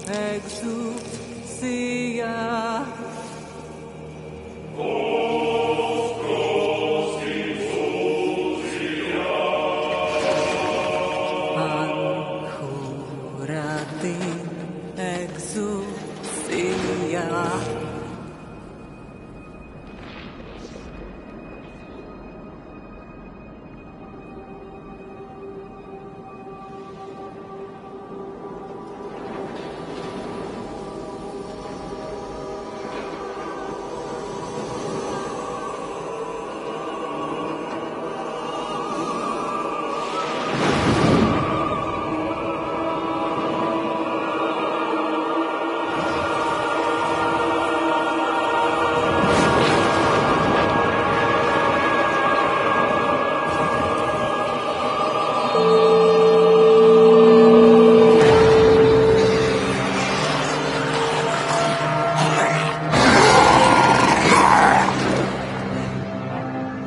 exousia. Ancora te exousia.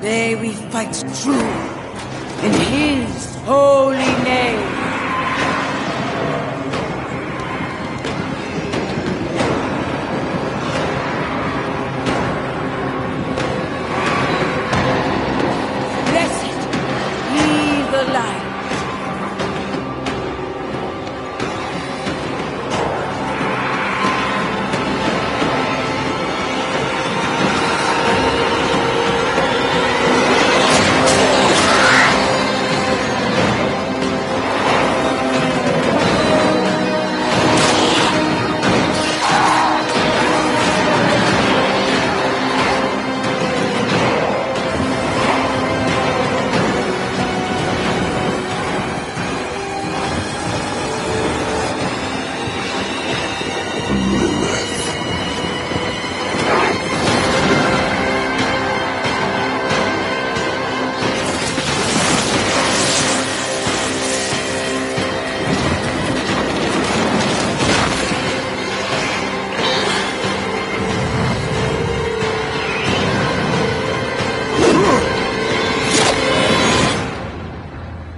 Today we fight true in His holy name. Blessed be the light.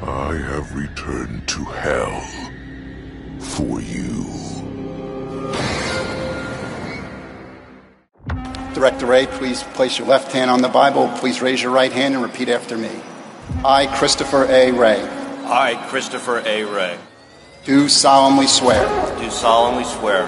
I have returned to hell for you. Director Ray, please place your left hand on the Bible. Please raise your right hand and repeat after me. I, Christopher A. Ray, I, Christopher A. Ray, do solemnly swear do solemnly swear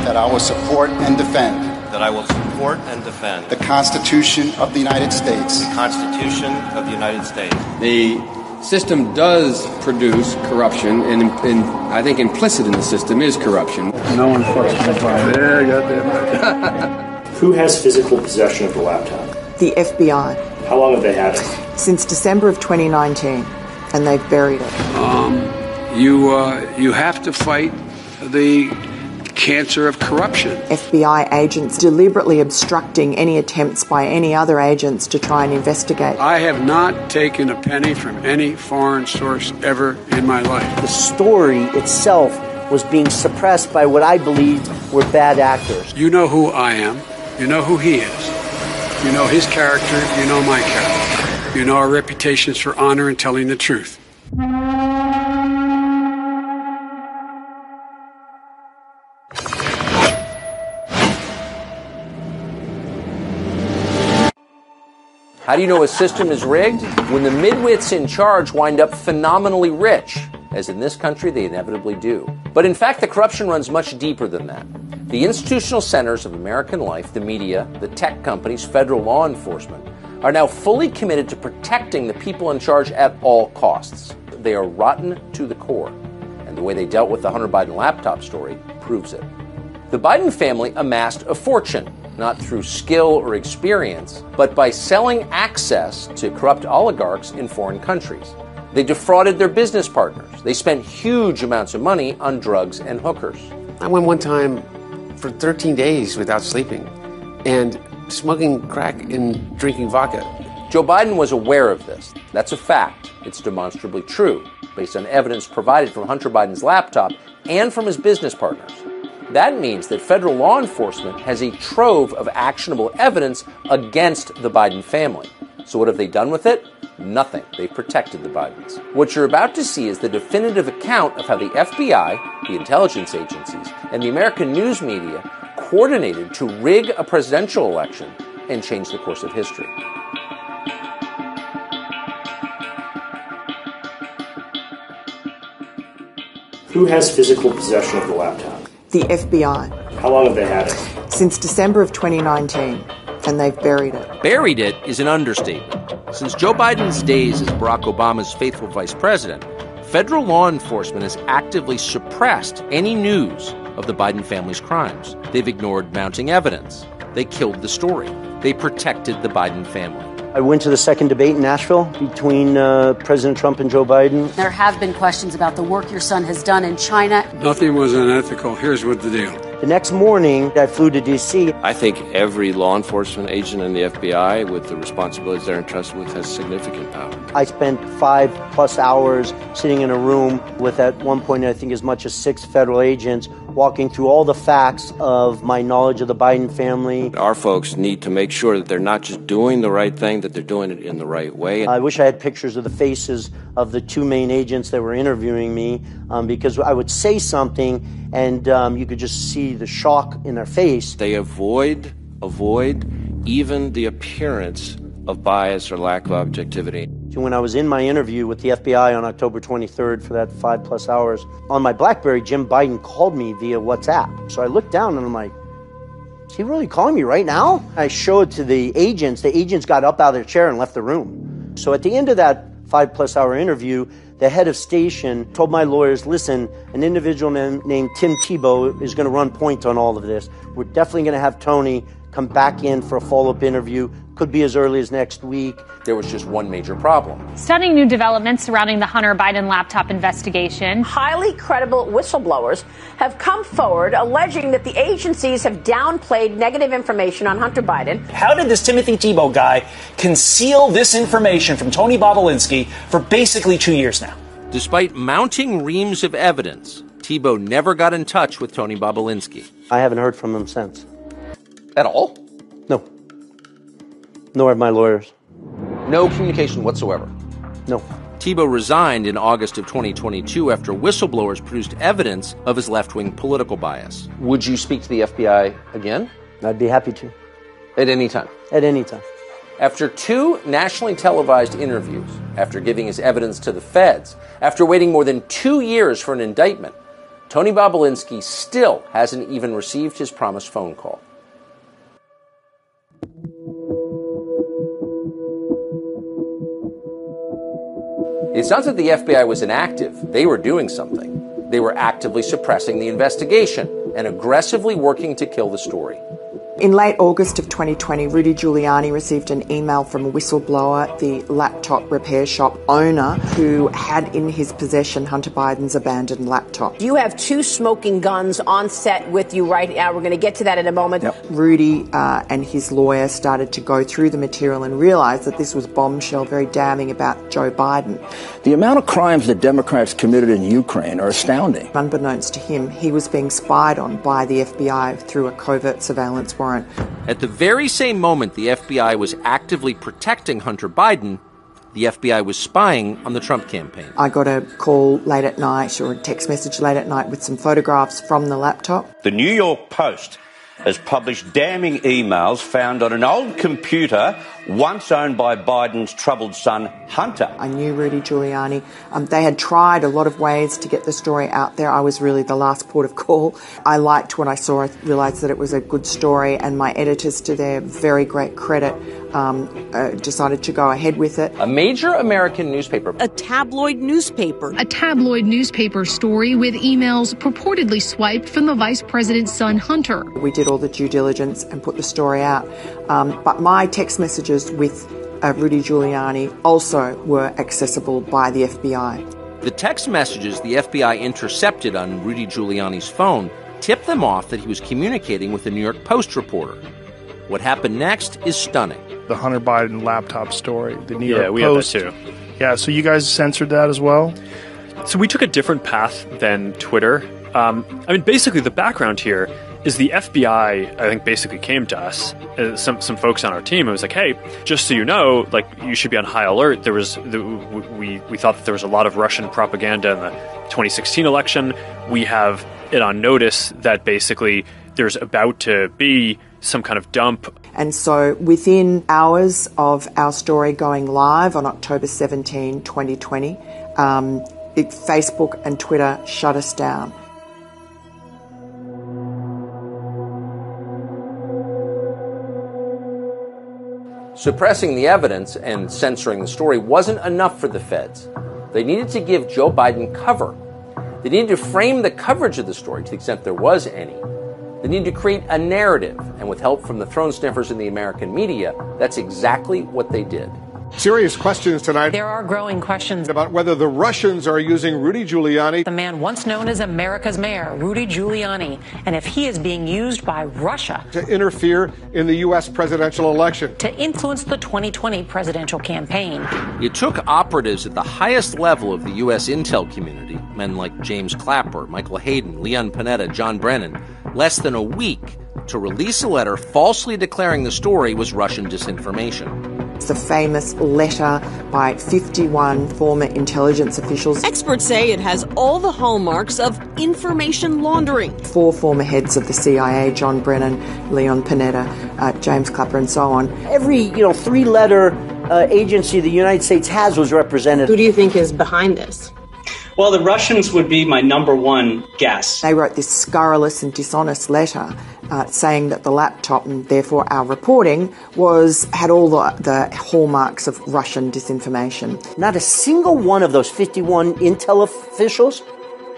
that I will support and defend that I will support and defend the Constitution of the United States the Constitution of the United States. The system does produce corruption, and I think implicit in the system is corruption. No one fucks my phone. There, goddamn right. Who has physical possession of the laptop? The FBI. How long have they had it? Since December of 2019, and they've buried it. You have to fight the cancer of corruption. FBI agents deliberately obstructing any attempts by any other agents to try and investigate. I have not taken a penny from any foreign source ever in my life. The story itself was being suppressed by what I believed were bad actors. You know who I am. You know who he is. You know his character. You know my character. You know our reputations for honor and telling the truth. How do you know a system is rigged? When the midwits in charge wind up phenomenally rich, as in this country they inevitably do. But in fact, the corruption runs much deeper than that. The institutional centers of American life, the media, the tech companies, federal law enforcement, are now fully committed to protecting the people in charge at all costs. They are rotten to the core, and the way they dealt with the Hunter Biden laptop story proves it. The Biden family amassed a fortune, not through skill or experience, but by selling access to corrupt oligarchs in foreign countries. They defrauded their business partners. They spent huge amounts of money on drugs and hookers. I went one time for 13 days without sleeping and smoking crack and drinking vodka. Joe Biden was aware of this. That's a fact. It's demonstrably true, based on evidence provided from Hunter Biden's laptop and from his business partners. That means that federal law enforcement has a trove of actionable evidence against the Biden family. So what have they done with it? Nothing. They protected the Bidens. What you're about to see is the definitive account of how the FBI, the intelligence agencies, and the American news media coordinated to rig a presidential election and change the course of history. Who has physical possession of the laptop? The FBI. How long have they had it? Since December of 2019, and they've buried it. Buried it is an understatement. Since Joe Biden's days as Barack Obama's faithful vice president, federal law enforcement has actively suppressed any news of the Biden family's crimes. They've ignored mounting evidence. They killed the story. They protected the Biden family. I went to the second debate in Nashville between President Trump and Joe Biden. There have been questions about the work your son has done in China. Nothing was unethical. Here's what the deal. The next morning, I flew to D.C. I think every law enforcement agent in the FBI, with the responsibilities they're entrusted with, has significant power. I spent 5+ hours sitting in a room with, at one point, I think as much as 6 federal agents, walking through all the facts of my knowledge of the Biden family. Our folks need to make sure that they're not just doing the right thing, that they're doing it in the right way. I wish I had pictures of the faces of the 2 main agents that were interviewing me, because I would say something and you could just see the shock in their face. They avoid even the appearance of bias or lack of objectivity. So when I was in my interview with the FBI on October 23rd for that 5+ hours, on my BlackBerry, Jim Biden called me via WhatsApp. So I looked down and I'm like, is he really calling me right now? I showed it to the agents. The agents got up out of their chair and left the room. So at the end of that 5+ hour interview, the head of station told my lawyers, listen, an individual named Tim Tebow is going to run point on all of this. We're definitely going to have Tony come back in for a follow-up interview. Could be as early as next week. There was just one major problem. Stunning new developments surrounding the Hunter Biden laptop investigation. Highly credible whistleblowers have come forward alleging that the agencies have downplayed negative information on Hunter Biden. How did this Timothy Tebow guy conceal this information from Tony Bobulinski for basically 2 years now? Despite mounting reams of evidence, Tebow never got in touch with Tony Bobulinski. I haven't heard from him since. At all? No. Nor have my lawyers. No communication whatsoever? No. Tebow resigned in August of 2022 after whistleblowers produced evidence of his left-wing political bias. Would you speak to the FBI again? I'd be happy to. At any time? At any time. After 2 nationally televised interviews, after giving his evidence to the feds, after waiting more than 2 years for an indictment, Tony Bobulinski still hasn't even received his promised phone call. It's not that the FBI was inactive. They were doing something. They were actively suppressing the investigation and aggressively working to kill the story. In late August of 2020, Rudy Giuliani received an email from a whistleblower, the laptop repair shop owner, who had in his possession Hunter Biden's abandoned laptop. You have 2 smoking guns on set with you right now. We're going to get to that in a moment. Yep. Rudy and his lawyer started to go through the material and realized that this was bombshell, very damning about Joe Biden. The amount of crimes that Democrats committed in Ukraine are astounding. Unbeknownst to him, he was being spied on by the FBI through a covert surveillance warrant. At the very same moment the FBI was actively protecting Hunter Biden, the FBI was spying on the Trump campaign. I got a call late at night or a text message late at night with some photographs from the laptop. The New York Post has published damning emails found on an old computer once owned by Biden's troubled son, Hunter. I knew Rudy Giuliani. They had tried a lot of ways to get the story out there. I was really the last port of call. I liked what I saw. I realised that it was a good story, and my editors, to their very great credit, decided to go ahead with it. A major American newspaper. A tabloid newspaper. A tabloid newspaper story with emails purportedly swiped from the vice president's son, Hunter. We did all the due diligence and put the story out. But my text messages with Rudy Giuliani also were accessible by the FBI. The text messages the FBI intercepted on Rudy Giuliani's phone tipped them off that he was communicating with a New York Post reporter. What happened next is stunning. The Hunter Biden laptop story, the New York Post. Yeah, we have that too. Yeah, so you guys censored that as well? So we took a different path than Twitter. Basically the background here is the FBI, I think, basically came to us, some folks on our team, and was like, hey, just so you know, like, you should be on high alert. There was we thought that there was a lot of Russian propaganda in the 2016 election. We have it on notice that basically there's about to be some kind of dump. And so within hours of our story going live on October 17, 2020, Facebook and Twitter shut us down. Suppressing the evidence and censoring the story wasn't enough for the feds. They needed to give Joe Biden cover. They needed to frame the coverage of the story to the extent there was any. They needed to create a narrative, and with help from the throne sniffers in the American media, that's exactly what they did. Serious questions tonight. There are growing questions about whether the Russians are using Rudy Giuliani, the man once known as America's mayor, Rudy Giuliani, and if he is being used by Russia to interfere in the U.S. presidential election, to influence the 2020 presidential campaign. It took operatives at the highest level of the U.S. intel community, men like James Clapper, Michael Hayden, Leon Panetta, John Brennan, less than a week to release a letter falsely declaring the story was Russian disinformation. It's the famous letter by 51 former intelligence officials. Experts say it has all the hallmarks of information laundering. 4 former heads of the CIA, John Brennan, Leon Panetta, James Clapper, and so on. Every, 3-letter agency the United States has was represented. Who do you think is behind this? Well, the Russians would be my number one guess. They wrote this scurrilous and dishonest letter saying that the laptop and therefore our reporting had all the hallmarks of Russian disinformation. Not a single one of those 51 intel officials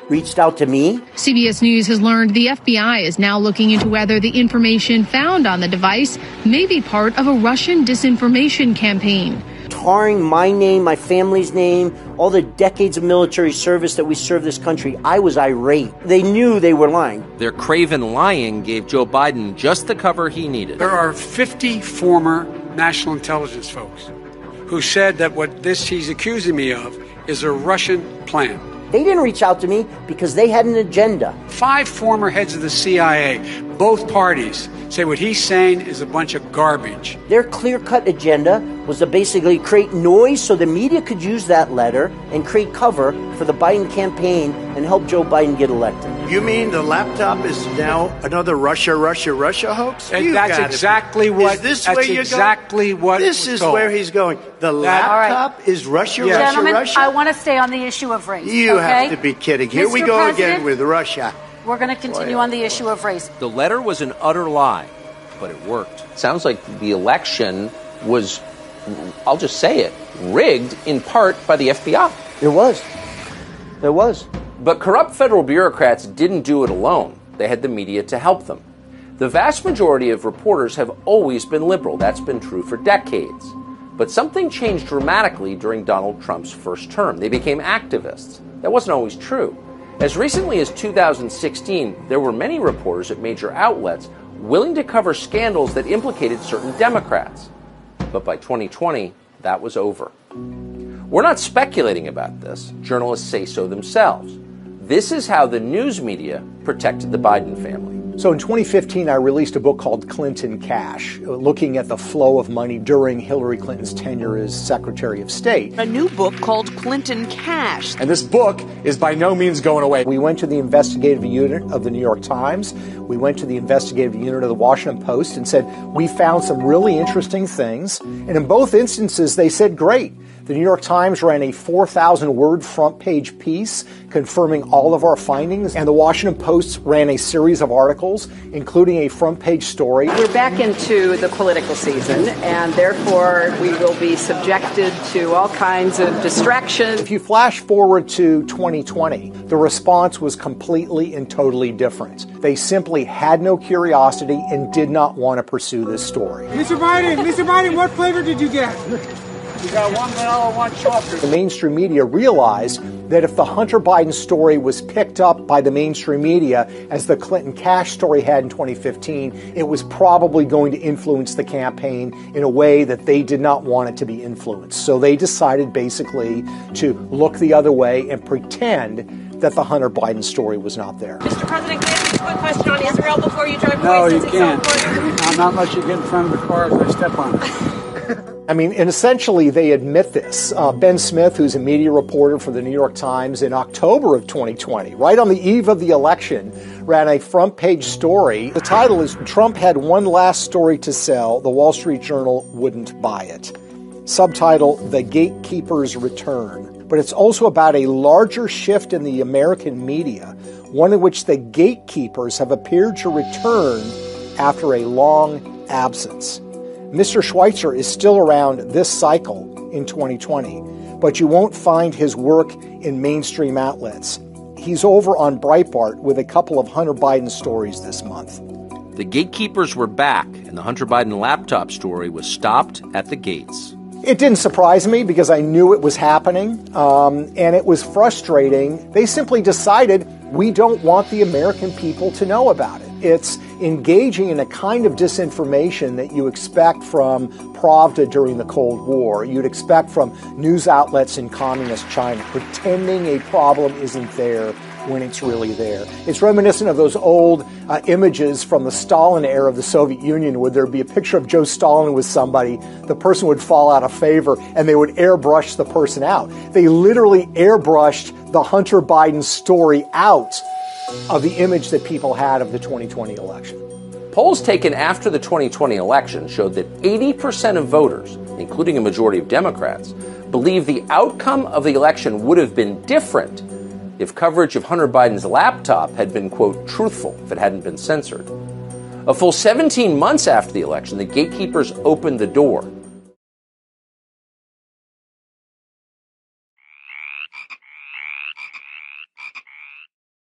reached out to me. CBS News has learned the FBI is now looking into whether the information found on the device may be part of a Russian disinformation campaign. Tarring my name, my family's name, all the decades of military service that we served this country, I was irate. They knew they were lying. Their craven lying gave Joe Biden just the cover he needed. There are 50 former national intelligence folks who said that what he's accusing me of is a Russian plan. They didn't reach out to me because they had an agenda. 5 former heads of the CIA, both parties, say what he's saying is a bunch of garbage. Their clear-cut agenda was to basically create noise so the media could use that letter and create cover for the Biden campaign and help Joe Biden get elected. You mean the laptop is now another Russia hoax? That's exactly what. Is this where you're exactly going? What this is where he's going. The laptop is Russia. Gentlemen, I want to stay on the issue of race. You have to be kidding. Here we go again with Russia. We're going to continue on the issue of race. The letter was an utter lie, but it worked. It sounds like the election was, I'll just say it, rigged in part by the FBI. It was. It was. But corrupt federal bureaucrats didn't do it alone. They had the media to help them. The vast majority of reporters have always been liberal. That's been true for decades. But something changed dramatically during Donald Trump's first term. They became activists. That wasn't always true. As recently as 2016, there were many reporters at major outlets willing to cover scandals that implicated certain Democrats. But by 2020, that was over. We're not speculating about this. Journalists say so themselves. This is how the news media protected the Biden family. So in 2015, I released a book called Clinton Cash, looking at the flow of money during Hillary Clinton's tenure as Secretary of State. A new book called Clinton Cash. And this book is by no means going away. We went to the investigative unit of the New York Times. We went to the investigative unit of the Washington Post and said, we found some really interesting things. And in both instances, they said, great. The New York Times ran a 4,000-word front-page piece confirming all of our findings, and the Washington Post ran a series of articles, including a front-page story. We're back into the political season, and therefore we will be subjected to all kinds of distractions. If you flash forward to 2020, the response was completely and totally different. They simply had no curiosity and did not want to pursue this story. Mr. Biden, what flavor did you get? You got one vanilla, one chocolate. The mainstream media realized that if the Hunter Biden story was picked up by the mainstream media as the Clinton cash story had in 2015, it was probably going to influence the campaign in a way that they did not want it to be influenced. So they decided basically to look the other way and pretend that the Hunter Biden story was not there. Mr. President, can I ask you a quick question on Israel before you drive away? No, you can't. Not unless you get in front of the car as I step on it. I mean, and essentially they admit this. Ben Smith, who's a media reporter for the New York Times, in October of 2020, right on the eve of the election, ran a front page story. The title is "Trump Had One Last Story to Sell. The Wall Street Journal Wouldn't Buy It." Subtitle, "The Gatekeepers Return." But it's also about a larger shift in the American media, one in which the gatekeepers have appeared to return after a long absence. Mr. Schweitzer is still around this cycle in 2020, but you won't find his work in mainstream outlets. He's over on Breitbart with a couple of Hunter Biden stories this month. The gatekeepers were back, and the Hunter Biden laptop story was stopped at the gates. It didn't surprise me because I knew it was happening, and it was frustrating. They simply decided we don't want the American people to know about it. It's engaging in a kind of disinformation that you expect from Pravda during the Cold War. You'd expect from news outlets in communist China, pretending a problem isn't there when it's really there. It's reminiscent of those old images from the Stalin era of the Soviet Union where there'd be a picture of Joe Stalin with somebody, the person would fall out of favor, and they would airbrush the person out. They literally airbrushed the Hunter Biden story out of the image that people had of the 2020 election. Polls taken after the 2020 election showed that 80% of voters, including a majority of Democrats, believe the outcome of the election would have been different if coverage of Hunter Biden's laptop had been, quote, truthful, if it hadn't been censored. A full 17 months after the election, the gatekeepers opened the door.